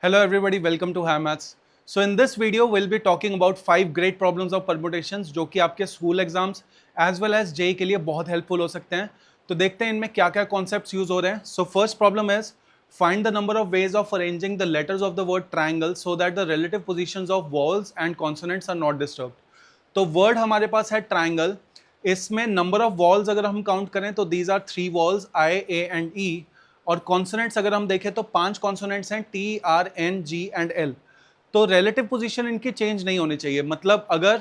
Hello everybody, welcome to High Maths. So in this video, we'll be talking about 5 great problems of permutations जो कि आपके school exams as well as JEE के लिए बहुत helpful हो सकते हैं. तो देखते हैं इनमें क्या क्या कॉन्सेप्ट्स यूज हो रहे हैं. So first problem is find the number of ways of arranging the letters of the word triangle so that the relative positions of vowels and consonants are not disturbed. तो word हमारे पास है triangle. इसमें number of walls अगर हम count करें तो these are 3 vowels I A and E. और consonants अगर हम देखें तो 5 कॉन्सोनेंट्स हैं T R N G and L. तो रिलेटिव पोजीशन इनकी चेंज नहीं होनी चाहिए. मतलब अगर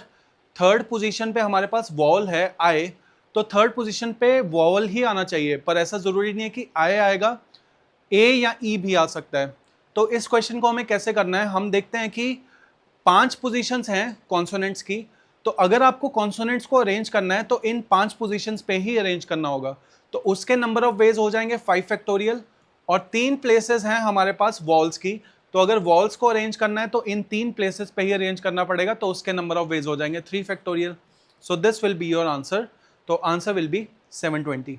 थर्ड पोजीशन पे हमारे पास वॉल है आई, तो थर्ड पोजीशन पे वॉवल ही आना चाहिए. पर ऐसा जरूरी नहीं है कि आई आएगा, ए या ई भी आ सकता है. तो इस क्वेश्चन को हमें कैसे करना है, हम देखते हैं कि 5 पोजीशंस हैं कॉन्सोनेंट्स की. तो अगर आपको कॉन्सोनेंट्स को अरेंज करना है तो इन 5 पोजीशंस पे ही अरेंज करना होगा. तो उसके नंबर ऑफ वेज हो जाएंगे 5 फैक्टोरियल. और 3 प्लेसेस हैं हमारे पास वॉल्स की. तो अगर वॉल्स को अरेंज करना है तो इन 3 प्लेसेस पे ही अरेंज करना पड़ेगा. तो उसके नंबर ऑफ वेज हो जाएंगे 3 factorial. So this will be your answer. तो answer will be 720.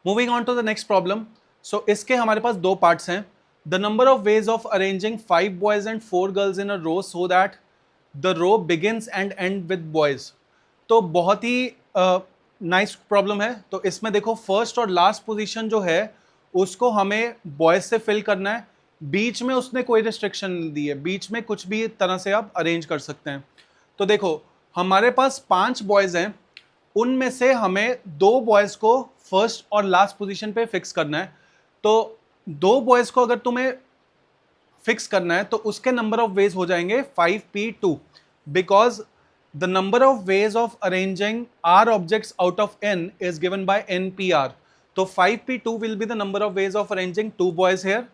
Moving on to the next problem. So इसके हमारे पास 2 पार्ट्स हैं. The number of ways of arranging 5 boys and 4 girls in a row so that the row begins and end with boys. तो बहुत ही nice problem है. तो इसमें देखो फर्स्ट और लास्ट पोजीशन जो है उसको हमें बॉयज से फिल करना है. बीच में उसने कोई रिस्ट्रिक्शन नहीं दी है, बीच में कुछ भी तरह से आप अरेंज कर सकते हैं. तो देखो हमारे पास 5 बॉयज हैं, उनमें से हमें 2 बॉयज को फर्स्ट और लास्ट पोजीशन पे फिक्स करना है. तो 2 बॉयज को अगर तुम्हें फिक्स करना है तो उसके नंबर ऑफ वेज हो जाएंगे 5p2 because the number of ways of arranging r objects out of n is given by npr. तो 5p2 will be the number of ways of arranging 2 boys here.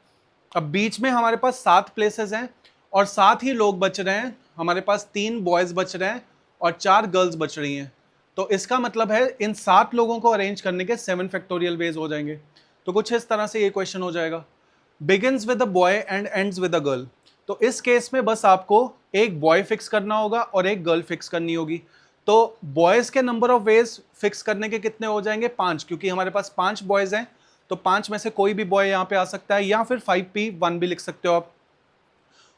अब बीच में हमारे पास 7 places हैं और 7 ही लोग बच रहे हैं. हमारे पास 3 बॉयज बच रहे हैं और 4 गर्ल्स बच रही हैं. तो इसका मतलब है इन 7 लोगों को अरेंज करने के 7 फैक्टोरियल वेज हो जाएंगे. तो कुछ इस तरह से ये क्वेश्चन हो जाएगा. Begins with a boy and ends with a girl. तो इस केस में बस आपको एक बॉय फिक्स करना होगा और एक गर्ल फिक्स करनी होगी. तो बॉयज के नंबर ऑफ वेज फिक्स करने के कितने हो जाएंगे 5, क्योंकि हमारे पास 5 बॉयज हैं. तो 5 में से कोई भी बॉय यहाँ पे आ सकता है, या फिर 5p1 भी लिख सकते हो आप.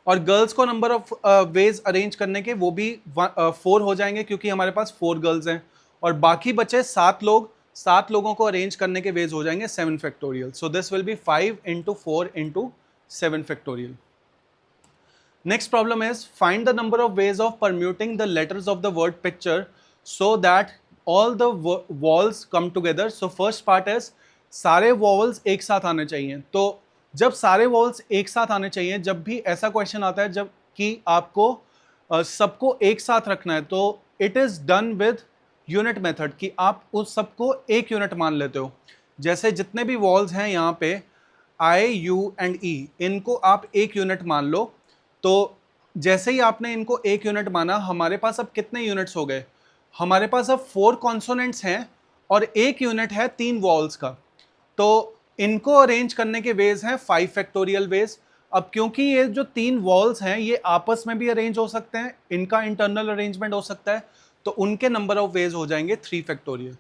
और गर्ल्स को नंबर ऑफ वेज अरेंज करने के वो भी 4 हो जाएंगे, क्योंकि हमारे पास 4 गर्ल्स हैं. और बाकी बचे 7 लोग, 7 लोगों को अरेंज करने के वेज हो जाएंगे 7 factorial. So this will B 5 into 4 into 7 factorial. Next problem is find the number of ways of permuting the letters of the word picture so that all the vowels come together. So first part is सारे vowels एक साथ आने चाहिए. तो जब सारे vowels एक साथ आने चाहिए, जब भी ऐसा क्वेश्चन आता है जब कि आपको सबको एक साथ रखना है, तो it is done with unit method कि आप उस सबको एक यूनिट मान लेते हो. जैसे जितने भी वॉल्स हैं यहाँ पे आई यू एंड ई, इनको आप एक यूनिट मान लो. तो जैसे ही आपने इनको एक यूनिट माना, हमारे पास अब कितने यूनिट्स हो गए, हमारे पास अब 4 कॉन्सोनेंट्स हैं और एक यूनिट है 3 वॉल्स का. तो इनको अरेंज करने के वेज हैं 5 फैक्टोरियल वेज. अब क्योंकि ये जो 3 वॉल्स हैं ये आपस में भी अरेंज हो सकते हैं, इनका इंटरनल अरेंजमेंट हो सकता है, तो उनके नंबर ऑफ वेज हो जाएंगे 3 फैक्टोरियल.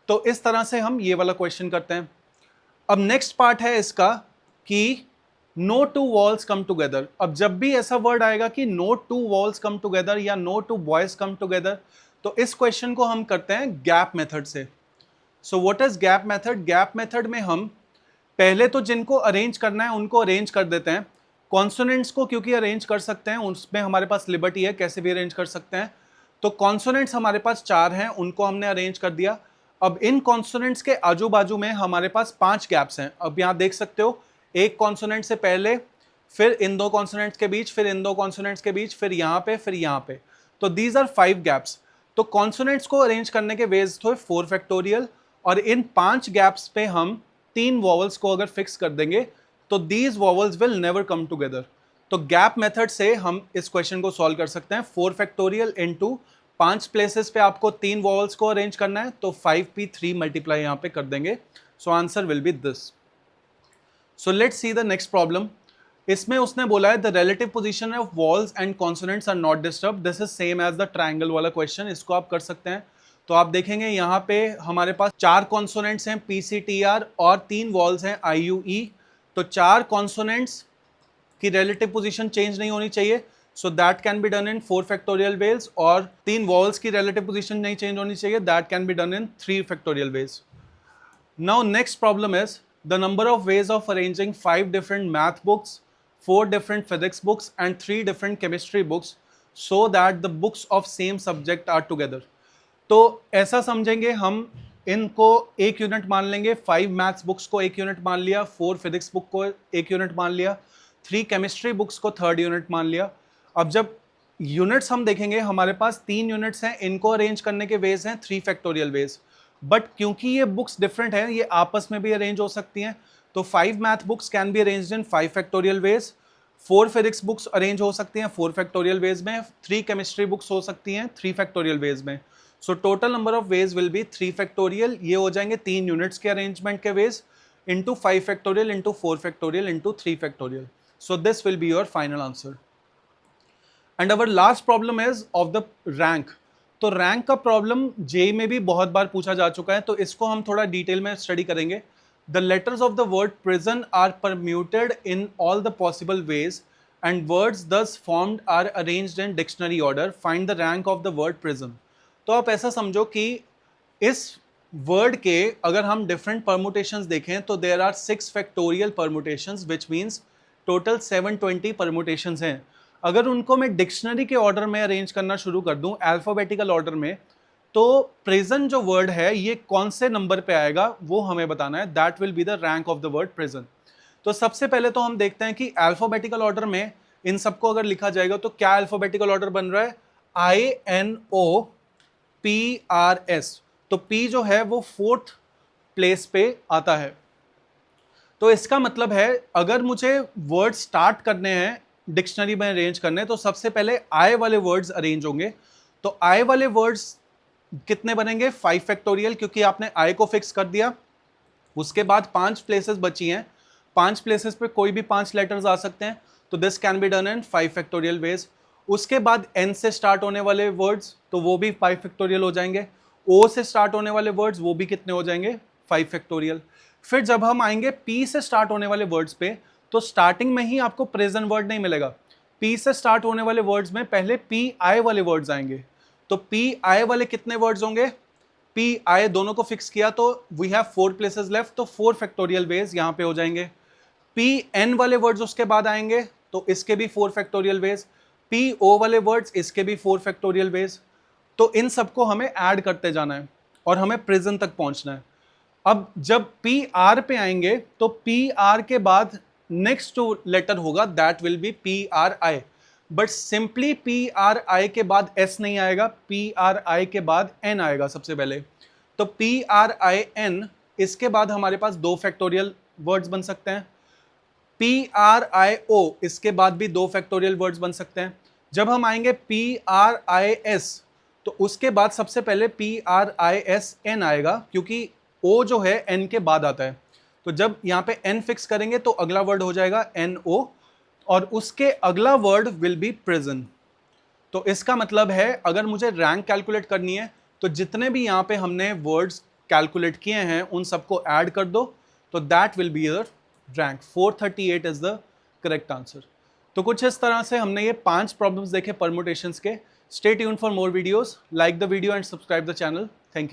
तो इस तरह से हम ये वाला क्वेश्चन करते हैं. अब नेक्स्ट पार्ट है इसका कि no two vowels come together. अब जब भी ऐसा वर्ड आएगा कि no two vowels come together या no two boys come together, तो इस क्वेश्चन को हम करते हैं गैप मेथड से. So what is gap method? Gap method में हम पहले तो जिनको अरेंज करना है उनको अरेंज कर देते हैं. कॉन्सोनेंट्स को क्योंकि अरेंज कर सकते हैं, उसमें हमारे पास लिबर्टी है, कैसे भी अरेंज कर सकते हैं. तो कॉन्सोनेंट्स हमारे पास 4 हैं, उनको हमने अरेंज कर दिया. अब इन कॉन्सोनेंट्स के आजू बाजू में हमारे पास 5 गैप्स हैं. अब यहाँ देख सकते हो, एक कॉन्सोनेंट से पहले, फिर इन 2 कॉन्सोनेंट्स के बीच, फिर इन 2 कॉन्सोनेंट्स के बीच, फिर यहाँ पे, फिर यहाँ पे. तो दीज आर 5 गैप्स. तो कॉन्सोनेंट्स को अरेंज करने के वेज थे 4 फैक्टोरियल. और इन 5 गैप्स पे हम 3 वॉवल्स को अगर फिक्स कर देंगे तो these vowels will never come together. तो गैप मेथड से हम इस क्वेश्चन को सॉल्व कर सकते हैं. 4 फैक्टोरियल इनटू 5 प्लेसेस पे आपको 3 वॉवल्स को अरेंज करना है, तो 5p3 मल्टीप्लाई यहाँ पे कर देंगे. So answer will be this. So let's see the next problem. इसमें उसने बोला है the relative position of vowels and consonants are not disturb. This is same as the triangle वाला क्वेश्चन. इसको आप कर सकते हैं. तो आप देखेंगे यहाँ पे हमारे पास 4 कॉन्सोनेंट्स हैं पी सी टी आर और 3 वॉल्स हैं आई यू ई. तो 4 कॉन्सोनेंट्स कि रिलेटिव पोजीशन चेंज नहीं होनी चाहिए, so that can be done in 4 factorial veg, और 3 वॉल्स की रिलेटिव पोजीशन नहीं चेंज होनी चाहिए, that can be done in 3 factorial veg. Now next problem is the number of ways of arranging 5 different math books, 4 different physics books and 3 different chemistry books so that the books of same subject are together. तो ऐसा समझेंगे हम, इनको एक unit मान लेंगे, 5 maths books को एक यूनिट मान लिया, 4 फिजिक्स बुक को एक यूनिट मान लिया, 3 केमिस्ट्री बुक्स को थर्ड यूनिट मान लिया. अब जब यूनिट्स हम देखेंगे, हमारे पास 3 यूनिट्स हैं, इनको अरेंज करने के वेज हैं 3 फैक्टोरियल वेज. बट क्योंकि ये बुक्स डिफरेंट हैं, ये आपस में भी अरेंज हो सकती हैं, तो 5 math books can be arranged in 5 factorial veg, 4 physics books arrange हो सकती हैं 4 फैक्टोरियल वेज में, 3 केमिस्ट्री बुक्स हो सकती हैं 3 फैक्टोरियल वेज में. So total number of ways will be 3 factorial. ये हो जाएंगे 3 यूनिट्स के अरेंजमेंट के ways into 5 factorial into 4 factorial into 3 factorial. So this will be your final answer. And our last problem is of the rank. तो rank का problem JEE में भी बहुत बार पूछा जा चुका है, तो इसको हम थोड़ा डिटेल में स्टडी करेंगे. The letters of the word prison are permuted in all the possible ways and words thus formed are arranged in dictionary order. Find the rank of the word prison. तो आप ऐसा समझो कि इस word के अगर हम डिफरेंट परमुटेशंस देखें तो there are 6 factorial permutations, which means total 720 permutations हैं. अगर उनको मैं डिक्शनरी के ऑर्डर में अरेंज करना शुरू कर दूं, अल्फाबेटिकल ऑर्डर में, तो प्रिजन जो वर्ड है ये कौन से नंबर पे आएगा वो हमें बताना है. That will be the rank of the word prison. तो सबसे पहले तो हम देखते हैं कि अल्फाबेटिकल ऑर्डर में इन सबको अगर लिखा जाएगा तो क्या अल्फाबेटिकल ऑर्डर बन रहा है, INOPRS. तो P जो है वो 4th प्लेस पे आता है. तो इसका मतलब है अगर मुझे वर्ड स्टार्ट करने हैं डिक्शनरी में अरेंज करने, तो सबसे पहले आई वाले वर्ड्स अरेंज होंगे. तो आई वाले वर्ड्स कितने बनेंगे, 5 फैक्टोरियल, क्योंकि आपने आई को फिक्स कर दिया. उसके बाद 5 प्लेसेस बची हैं, 5 प्लेसेस पे कोई भी 5 लेटर्स आ सकते हैं, तो this can be done in 5 factorial veg. उसके बाद एन से स्टार्ट होने वाले वर्ड्स, तो वो भी 5 फैक्टोरियल हो जाएंगे. ओ से स्टार्ट होने वाले वर्ड्स, वो भी कितने हो जाएंगे, 5 फैक्टोरियल. फिर जब हम आएंगे पी से स्टार्ट होने वाले वर्ड्स पे, तो स्टार्टिंग में ही आपको प्रेजेंट वर्ड नहीं मिलेगा. पी से स्टार्ट होने वाले वर्ड्स में पहले पी आई वाले वर्ड्स आएंगे. तो पी आई वाले कितने वर्ड्स होंगे, पी आई दोनों को फिक्स किया तो वी हैव 4 प्लेसेस लेफ्ट, तो 4 फैक्टोरियल वेज यहां पे हो जाएंगे. पी एन वाले वर्ड्स उसके बाद आएंगे, तो इसके भी 4 फैक्टोरियल वेज. पी ओ वाले वर्ड्स, इसके भी 4 फैक्टोरियल वेज. तो इन सबको हमें ऐड करते जाना है और हमें प्रेजेंट तक पहुंचना है. अब जब पी आर पे आएंगे तो पी आर के बाद नेक्स्ट लेटर होगा, that will be P R I. But simply P R आई के बाद एस नहीं आएगा, पी आर आई के बाद एन आएगा सबसे पहले. तो पी आर आई एन, इसके बाद हमारे पास 2 फैक्टोरियल वर्ड्स बन सकते हैं. पी आर आई ओ, इसके बाद भी 2 फैक्टोरियल वर्ड्स बन सकते हैं. जब हम आएंगे पी आर आई एस, तो उसके बाद सबसे पहले P R I S N आएगा, क्योंकि ओ जो है एन के बाद आता है. तो जब यहाँ पे एन फिक्स करेंगे तो अगला वर्ड हो जाएगा एन ओ, और उसके अगला वर्ड विल बी प्रिजन. तो इसका मतलब है अगर मुझे रैंक कैलकुलेट करनी है तो जितने भी यहाँ पे हमने वर्ड्स कैलकुलेट किए हैं उन सबको ऐड कर दो, तो that will be your rank. 438 is the correct answer. तो कुछ इस तरह से हमने ये 5 प्रॉब्लम्स देखे परमुटेशंस के. Stay tuned for more videos. Like the video and subscribe the channel. Thank you.